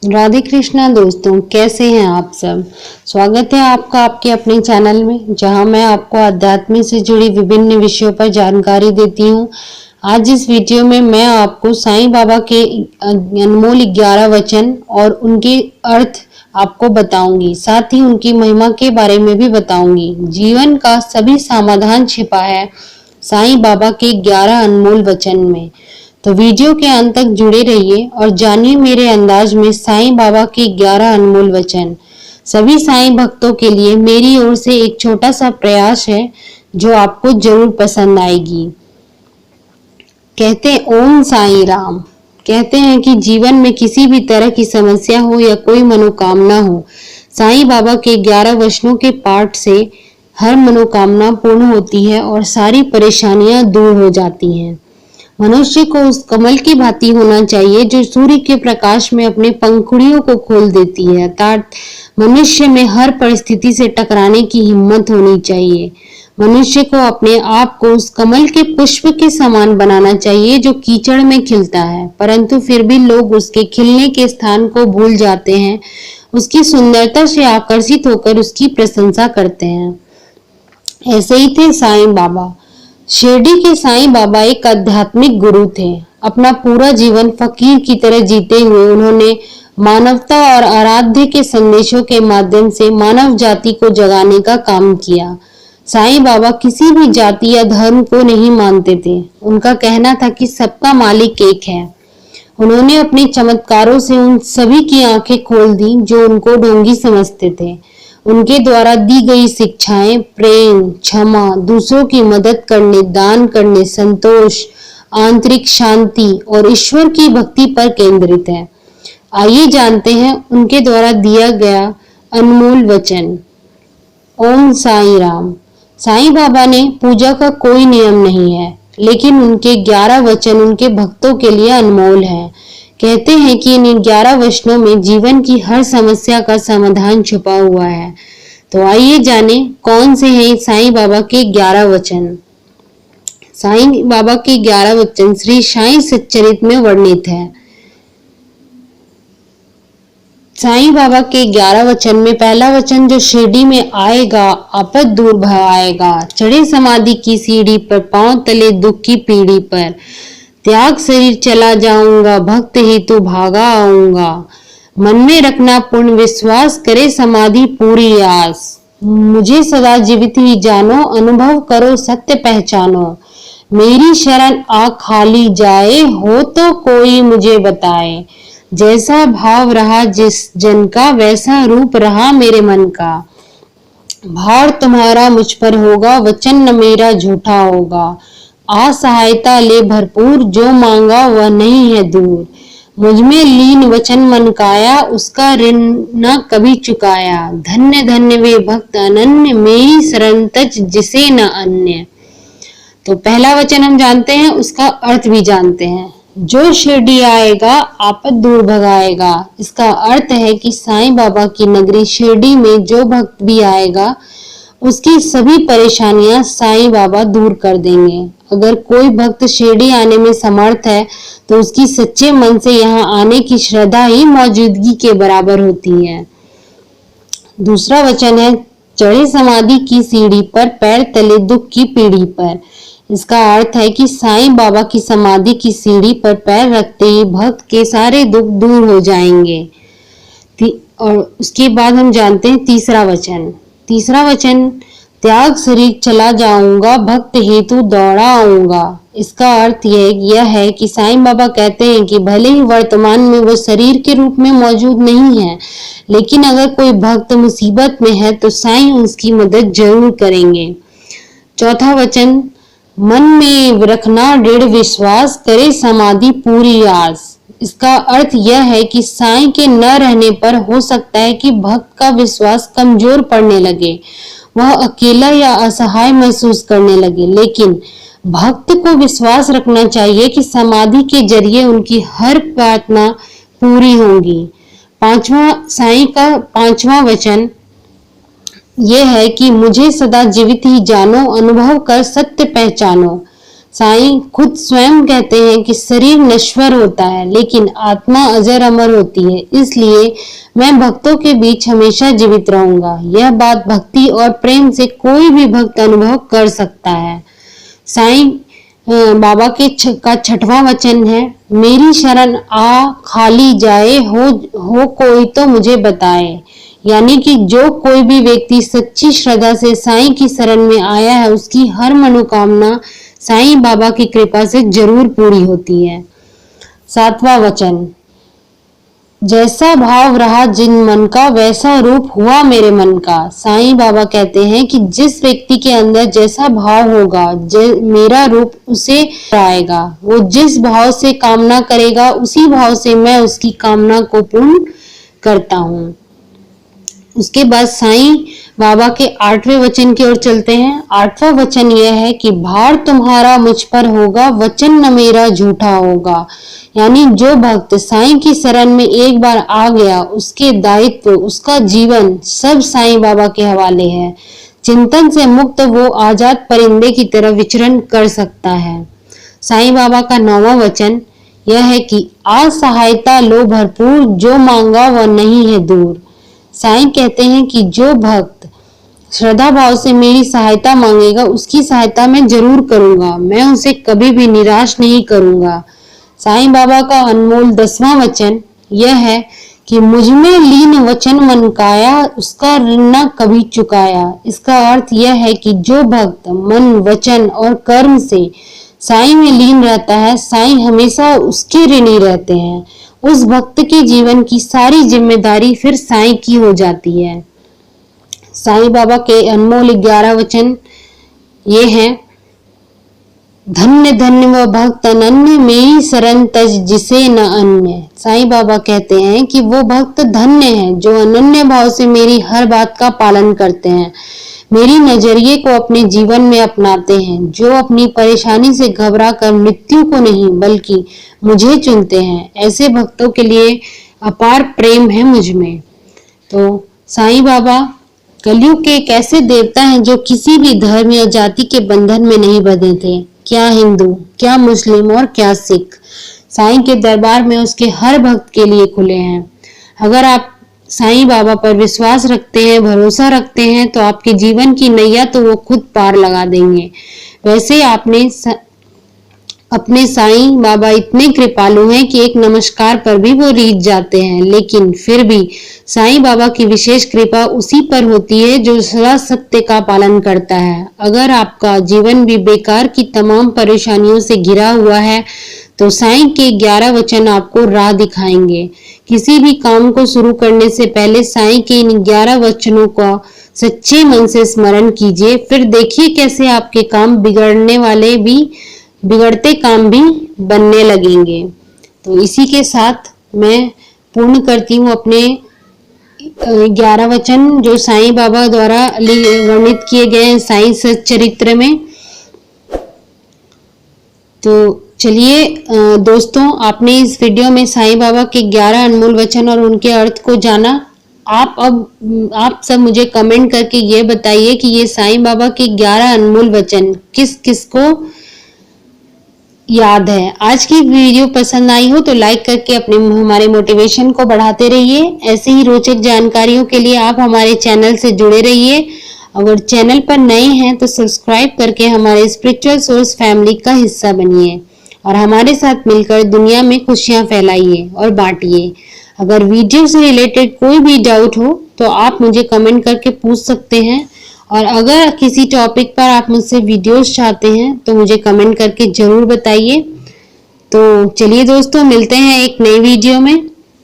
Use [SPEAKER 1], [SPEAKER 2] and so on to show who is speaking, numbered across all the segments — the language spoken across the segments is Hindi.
[SPEAKER 1] राधे कृष्णा दोस्तों, कैसे हैं आप सब। स्वागत है आपका आपके अपने चैनल में, जहां मैं आपको अध्यात्म से जुड़ी विभिन्न विषयों पर जानकारी देती हूं। आज इस वीडियो में मैं आपको साईं बाबा के अनमोल 11 वचन और उनके अर्थ आपको बताऊंगी, साथ ही उनकी महिमा के बारे में भी बताऊंगी। जीवन का सभी समाधान छिपा है साईं बाबा के 11 अनमोल वचन में। तो वीडियो के अंत तक जुड़े रहिए और जानिए मेरे अंदाज में साईं बाबा के 11 अनमोल वचन। सभी साईं भक्तों के लिए मेरी ओर से एक छोटा सा प्रयास है जो आपको जरूर पसंद आएगी। कहते हैं ओम साईं राम। कहते हैं कि जीवन में किसी भी तरह की समस्या हो या कोई मनोकामना हो, साईं बाबा के 11 वचनों के पाठ से हर मनोकामना पूर्ण होती है और सारी परेशानियां दूर हो जाती हैं। मनुष्य को उस कमल की भांति होना चाहिए जो सूर्य के प्रकाश में अपने पंखुड़ियों को खोल देती है। अर्थात मनुष्य में हर परिस्थिति से टकराने की हिम्मत होनी चाहिए। मनुष्य को अपने आप को उस कमल के पुष्प के समान बनाना चाहिए जो कीचड़ में खिलता है, परंतु फिर भी लोग उसके खिलने के स्थान को भूल जाते हैं। उसकी सुंदरता से आकर्षित होकर उसकी प्रशंसा करते हैं। ऐसे ही थे साईं बाबा। शिरडी के साईं बाबा एक आध्यात्मिक गुरु थे। अपना पूरा जीवन फकीर की तरह जीते हुए उन्होंने मानवता और आराध्य के संदेशों के माध्यम से मानव जाति को जगाने का काम किया। साईं बाबा किसी भी जाति या धर्म को नहीं मानते थे। उनका कहना था कि सबका मालिक एक है। उन्होंने अपने चमत्कारों से उन सभी की आंखें खोल दी जो उनको ढोंगी समझते थे। उनके द्वारा दी गई शिक्षाएं प्रेम, क्षमा, दूसरों की मदद करने, दान करने, संतोष, आंतरिक शांति और ईश्वर की भक्ति पर केंद्रित है। आइए जानते हैं उनके द्वारा दिया गया अनमोल वचन। ओम साईं राम। साईं बाबा ने पूजा का कोई नियम नहीं है, लेकिन उनके 11 वचन उनके भक्तों के लिए अनमोल है। कहते हैं कि इन 11 वचनों में जीवन की हर समस्या का समाधान छुपा हुआ है। तो आइए जाने कौन से हैं साईं बाबा के 11 वचन। साईं बाबा के 11 वचन श्री साईं सच्चरित में वर्णित है। साईं बाबा के 11 वचन में पहला वचन जो शिरडी में आएगा आपद दूर भगाएगा, चढ़े समाधि की सीढ़ी पर, पांव तले दुख की पीढ़ी पर, त्याग शरीर चला जाऊंगा, भक्त हेतु भागा आऊंगा, मन में रखना पूर्ण विश्वास, करे समाधि पूरी आस, मुझे सदा जीवित ही जानो, अनुभव करो सत्य पहचानो, मेरी शरण आ खाली जाए, हो तो कोई मुझे बताए, जैसा भाव रहा जिस जन का, वैसा रूप रहा मेरे मन का, भार तुम्हारा मुझ पर होगा, वचन न मेरा झूठा होगा, आ सहायता ले भरपूर, जो मांगा वह नहीं है दूर, मुझ में लीन वचन मन काया, उसका ऋण न कभी चुकाया, धन्य धन्य वे भक्त अनन्य, मेरी शरण तज जिसे न अन्य। तो पहला वचन हम जानते हैं, उसका अर्थ भी जानते हैं। जो शिरडी आएगा आपद दूर भगाएगा। इसका अर्थ है कि साईं बाबा की नगरी शिरडी में जो भक्त भी आएगा उसकी सभी परेशानियां साईं बाबा दूर कर देंगे। अगर कोई भक्त शिरडी आने में समर्थ है तो उसकी सच्चे मन से यहाँ आने की श्रद्धा ही मौजूदगी के बराबर होती है। दूसरा वचन है चढ़े समाधि की सीढ़ी पर, पैर तले दुख की पीढ़ी पर। इसका अर्थ है कि साईं बाबा की समाधि की सीढ़ी पर पैर रखते ही भक्त के सारे दुख दूर हो जाएंगे। और उसके बाद हम जानते हैं तीसरा वचन। तीसरा वचन त्याग शरीर चला जाऊंगा, भक्त हेतु दौड़ा आऊंगा। इसका अर्थ यह है कि साईं बाबा कहते हैं कि भले ही वर्तमान में वो शरीर के रूप में मौजूद नहीं है, लेकिन अगर कोई भक्त मुसीबत में है तो साईं उसकी मदद जरूर करेंगे। चौथा वचन मन में रखना दृढ़ विश्वास, करे समाधि पूरी आस। इसका अर्थ यह है कि साईं के न रहने पर हो सकता है कि भक्त का विश्वास कमजोर पड़ने लगे, वह अकेला या असहाय महसूस करने लगे, लेकिन भक्त को विश्वास रखना चाहिए कि समाधि के जरिए उनकी हर प्रार्थना पूरी होगी। साईं का 5वां वचन यह है कि मुझे सदा जीवित ही जानो, अनुभव कर सत्य पहचानो। साईं खुद स्वयं कहते हैं कि शरीर नश्वर होता है लेकिन आत्मा अजर अमर होती है, इसलिए मैं भक्तों के बीच हमेशा जीवित रहूंगा। यह बात भक्ति और प्रेम से कोई भी भक्त अनुभव कर सकता है। साईं बाबा के का छठवां वचन है, मेरी शरण आ खाली जाए हो कोई तो मुझे बताए। यानी कि जो कोई भी व्यक्ति सच्ची श्रद्धा से साईं की शरण में आया है उसकी हर मनोकामना साईं बाबा की कृपा से जरूर पूरी होती है। सातवां वचन, जैसा भाव रहा जिन मन का वैसा रूप हुआ मेरे मन का। साईं बाबा कहते हैं कि जिस व्यक्ति के अंदर जैसा भाव होगा मेरा रूप उसे आएगा। वो जिस भाव से कामना करेगा उसी भाव से मैं उसकी कामना को पूर्ण करता हूँ। उसके बाद साईं बाबा के 8वें वचन की ओर चलते हैं। 8वां वचन यह है कि भार तुम्हारा मुझ पर होगा, वचन न मेरा झूठा होगा। यानी जो भक्त साईं की शरण में एक बार आ गया उसके दायित्व, उसका जीवन सब साईं बाबा के हवाले है। चिंतन से मुक्त वो आजाद परिंदे की तरह विचरण कर सकता है। साईं बाबा का 9वां वचन यह है कि असहायता लो भरपूर, जो मांगा वह नहीं है दूर। साईं कहते हैं कि जो भक्त श्रद्धा भाव से मेरी सहायता मांगेगा उसकी सहायता मैं जरूर करूंगा, मैं उसे कभी भी निराश नहीं करूंगा। साईं बाबा का अनमोल 10वां वचन यह है कि मुझ में लीन वचन मन काया, उसका ऋण न कभी चुकाया। इसका अर्थ यह है कि जो भक्त मन वचन और कर्म से साईं में लीन रहता है, साईं हमेशा उसके ऋणी रहते हैं। उस भक्त के जीवन की सारी जिम्मेदारी फिर साईं की हो जाती है। साईं बाबा के अनमोल 11 वचन ये हैं, धन्य धन्य वह भक्त अनन्य, मेरी शरण तज जिसे न अन्य। साईं बाबा कहते हैं कि वो भक्त धन्य है जो अनन्य भाव से मेरी हर बात का पालन करते हैं, मेरी नजरिए को अपने जीवन में अपनाते हैं, जो अपनी परेशानी से घबरा कर मृत्यु को नहीं बल्कि मुझे चुनते हैं। ऐसे भक्तों के लिए अपार प्रेम है मुझ में। तो साईं बाबा कलयुग के एक ऐसे देवता हैं जो किसी भी धर्म या जाति के बंधन में नहीं बंधे थे। क्या हिंदू, क्या मुस्लिम और क्या सिख, साईं के दरबार में उसके हर भक्त के लिए खुले हैं। अगर आप साईं बाबा पर विश्वास रखते हैं, भरोसा रखते हैं तो आपके जीवन की नैया तो वो खुद पार लगा देंगे। वैसे अपने साईं बाबा इतने कृपालु हैं कि एक नमस्कार पर भी वो रीझ जाते हैं, लेकिन फिर भी साईं बाबा की विशेष कृपा उसी पर होती है जो सदा सत्य का पालन करता है। अगर आपका जीवन भी बेकार की तमाम परेशानियों से घिरा हुआ है तो साईं के 11 वचन आपको राह दिखाएंगे। किसी भी काम को शुरू करने से पहले साईं के इन 11 वचनों का सच्चे मन से स्मरण कीजिए, फिर देखिए कैसे आपके काम बिगड़ते काम भी बनने लगेंगे। तो इसी के साथ मैं पूर्ण करती हूँ अपने 11 वचन जो साईं बाबा द्वारा वर्णित किए गए हैं साईं सच्चरित्र में। तो चलिए दोस्तों, आपने इस वीडियो में साईं बाबा के 11 अनमोल वचन और उनके अर्थ को जाना। आप सब मुझे कमेंट करके ये बताइए कि ये साईं बाबा के 11 अनमोल वचन किस किस को याद है। आज की वीडियो पसंद आई हो तो लाइक करके हमारे मोटिवेशन को बढ़ाते रहिए। ऐसे ही रोचक जानकारियों के लिए आप हमारे चैनल से जुड़े रहिए। अगर चैनल पर नए हैं तो सब्सक्राइब करके हमारे स्पिरिचुअल सोर्स फैमिली का हिस्सा बनिए और हमारे साथ मिलकर दुनिया में खुशियां फैलाइए और बांटिए। अगर वीडियो से रिलेटेड कोई भी डाउट हो तो आप मुझे कमेंट करके पूछ सकते हैं, और अगर किसी टॉपिक पर आप मुझसे वीडियोस चाहते हैं तो मुझे कमेंट करके जरूर बताइए। तो चलिए दोस्तों, मिलते हैं एक नई वीडियो में।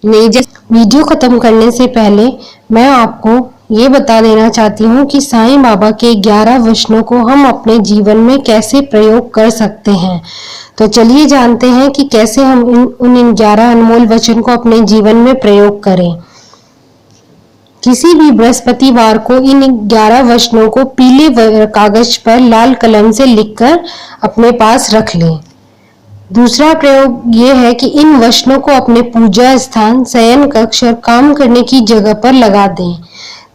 [SPEAKER 1] वीडियो खत्म करने से पहले मैं आपको ये बता देना चाहती हूँ कि साईं बाबा के 11 वचनों को हम अपने जीवन में कैसे प्रयोग कर सकते हैं। तो चलिए जानते हैं कि कैसे हम इन 11 अनमोल वचन को अपने जीवन में प्रयोग करें। किसी भी बृहस्पतिवार को इन 11 वचनों को पीले कागज पर लाल कलम से लिखकर अपने पास रख लें। दूसरा प्रयोग ये है कि इन वचनों को अपने पूजा स्थान, शयन कक्ष और काम करने की जगह पर लगा दें।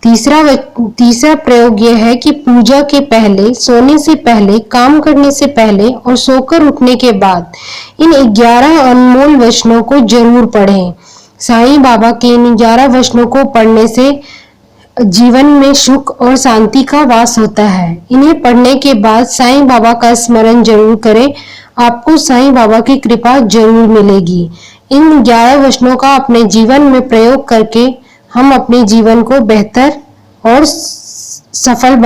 [SPEAKER 1] तीसरा प्रयोग यह है कि पूजा के पहले, सोने से पहले, काम करने से पहले और सोकर उठने के बाद इन 11 अनमोल वचनों को जरूर पढ़ें। साईं बाबा के इन 11 वचनों को पढ़ने से जीवन में सुख और शांति का वास होता है। इन्हें पढ़ने के बाद साईं बाबा का स्मरण जरूर करें, आपको साईं बाबा की कृपा जरूर मिलेगी। इन 11 वचनों का अपने जीवन में प्रयोग करके हम अपने जीवन को बेहतर और सफल